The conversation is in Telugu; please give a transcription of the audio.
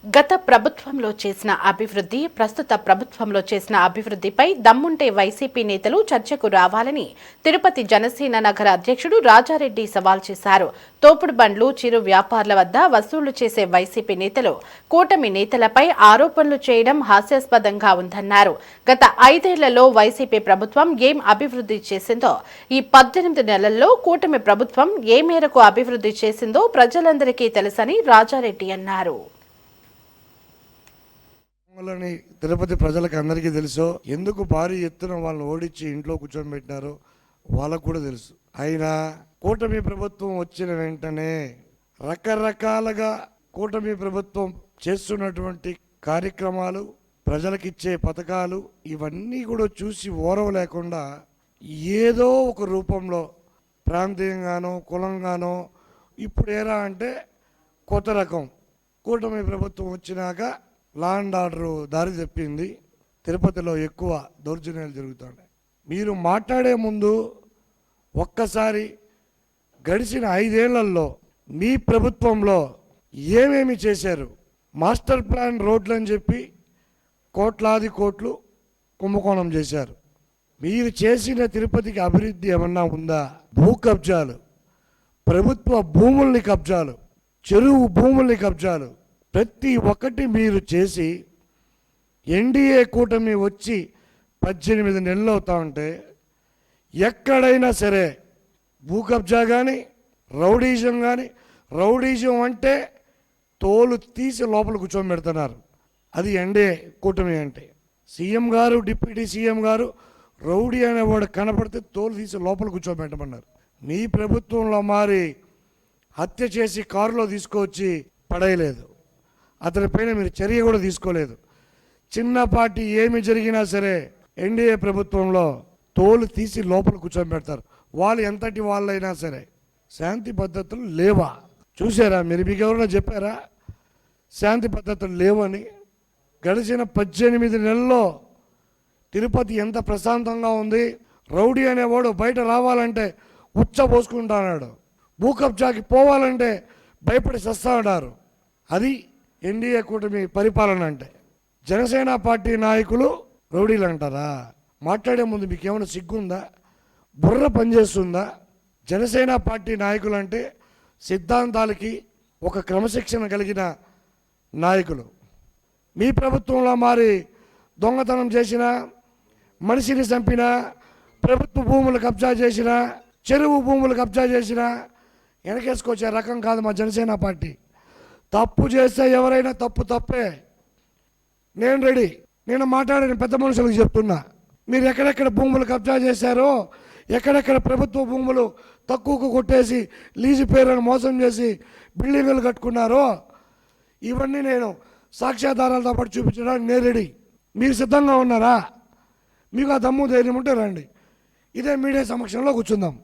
గత ప్రభుత్వంలో చేసిన అభివృద్ధి, ప్రస్తుత ప్రభుత్వంలో చేసిన అభివృద్ధిపై దమ్ముంటే వైసీపీ నేతలు చర్చకు రావాలని తిరుపతి జనసేన నగర అధ్యక్షుడు రాజారెడ్డి సవాల్ చేశారు. తోపుడు బండ్లు, చిరు వ్యాపారుల వద్ద వసూలు చేసే వైసీపీ నేతలు కూటమి నేతలపై ఆరోపణలు చేయడం హాస్యాస్పదంగా ఉందన్నారు. గత 5 ఏళ్లలో వైసీపీ ప్రభుత్వం ఏం అభివృద్ధి చేసిందో, ఈ 18 నెలల్లో కూటమి ప్రభుత్వం ఏ మేరకు అభివృద్ధి చేసిందో ప్రజలందరికీ తెలుసని రాజారెడ్డి అన్నారు. తిరుపతి ప్రజలకు అందరికీ తెలుసు. ఎందుకు భారీ ఎత్తున వాళ్ళని ఓడించి ఇంట్లో కూర్చోబెట్టినారో వాళ్ళకు కూడా తెలుసు. అయినా కూటమి ప్రభుత్వం వచ్చిన వెంటనే రకరకాలుగా కూటమి ప్రభుత్వం చేస్తున్నటువంటి కార్యక్రమాలు, ప్రజలకిచ్చే పథకాలు ఇవన్నీ కూడా చూసి ఓరవ లేకుండా ఏదో ఒక రూపంలో ప్రాంతీయంగానో కులంగానో ఇప్పుడు ఏరా అంటే కొత్త రకం కూటమి ప్రభుత్వం వచ్చినాక లా అండ్ ఆర్డర్ దారి తప్పింది. తిరుపతిలో ఎక్కువ దౌర్జన్యాలు జరుగుతున్నాయి. మీరు మాట్లాడే ముందు ఒక్కసారి గడిచిన 5 ఏళ్లలో మీ ప్రభుత్వంలో ఏమేమి చేశారు? మాస్టర్ ప్లాన్ రోడ్లు అని చెప్పి కోట్లాది కోట్లు కుంభకోణం చేశారు. మీరు చేసిన తిరుపతికి అభివృద్ధి ఏమన్నా ఉందా? భూ కబ్జాలు, ప్రభుత్వ భూముల్ని కబ్జాలు, చెరువు భూముల్ని కబ్జాలు, ప్రతి ఒక్కటి మీరు చేసి ఎన్డీఏ కూటమి వచ్చి 18 నెలలు అవుతా ఉంటే ఎక్కడైనా సరే భూ కబ్జా కానీ రౌడీజం కానీ, రౌడీజం అంటే తోలు తీసి లోపల కూర్చోబెడుతున్నారు. అది ఎన్డీఏ కూటమి అంటే. సీఎం గారు, డిప్యూటీ సీఎం గారు రౌడీ అనేవాడు కనపడితే తోలు తీసి లోపల కూర్చోబెట్టమన్నారు. మీ ప్రభుత్వంలో మారి హత్య చేసి కారులో తీసుకొచ్చి పడేయలేదు. అతనిపైన మీరు చర్య కూడా తీసుకోలేదు. చిన్నపాటి ఏమి జరిగినా సరే ఎన్డీఏ ప్రభుత్వంలో తోలు తీసి లోపల కూర్చోబెడతారు. వాళ్ళు ఎంతటి వాళ్ళైనా సరే. శాంతి పద్ధతులు లేవా? చూసారా మీరు? మీకు ఎవరైనా చెప్పారా శాంతి పద్ధతులు లేవని? గడిచిన 18 నెలల్లో తిరుపతి ఎంత ప్రశాంతంగా ఉంది. రౌడీ అనేవాడు బయట రావాలంటే ఉచ్చ పోసుకుంటున్నాడు. భూ కబ్జాకి పోవాలంటే భయపడి సస్తాడారు. అది ఎన్డీఏ కూటమి పరిపాలన అంటే. జనసేన పార్టీ నాయకులు రౌడీలు అంటారా? మాట్లాడే ముందు మీకు ఏమైనా సిగ్గుందా? బుర్ర పనిచేస్తుందా? జనసేన పార్టీ నాయకులు అంటే సిద్ధాంతాలకి ఒక క్రమశిక్షణ కలిగిన నాయకులు. మీ ప్రభుత్వంలో మారి దొంగతనం చేసిన, మనిషిని చంపిన, ప్రభుత్వ భూములు కబ్జా చేసిన, చెరువు భూములు కబ్జా చేసిన వెనకేసుకొచ్చే రకం కాదు మా జనసేన పార్టీ. తప్పు చేస్తే ఎవరైనా తప్పే. నేను రెడీ. నేను మాట్లాడిన పెద్ద మనుషులకు చెప్తున్నా, మీరు ఎక్కడెక్కడ భూములు కబ్జా చేశారో, ఎక్కడెక్కడ ప్రభుత్వ భూములు తక్కువకు కొట్టేసి లీజు పేరును మోసం చేసి బిల్డింగులు కట్టుకున్నారో ఇవన్నీ నేను సాక్ష్యాధారాలతో పాటు చూపించడానికి నేను రెడీ. మీరు సిద్ధంగా ఉన్నారా? మీకు ఆ దమ్ము ధైర్యం ఉంటే రండి. ఇదే మీడియా సమక్షంలో కూర్చుందాం.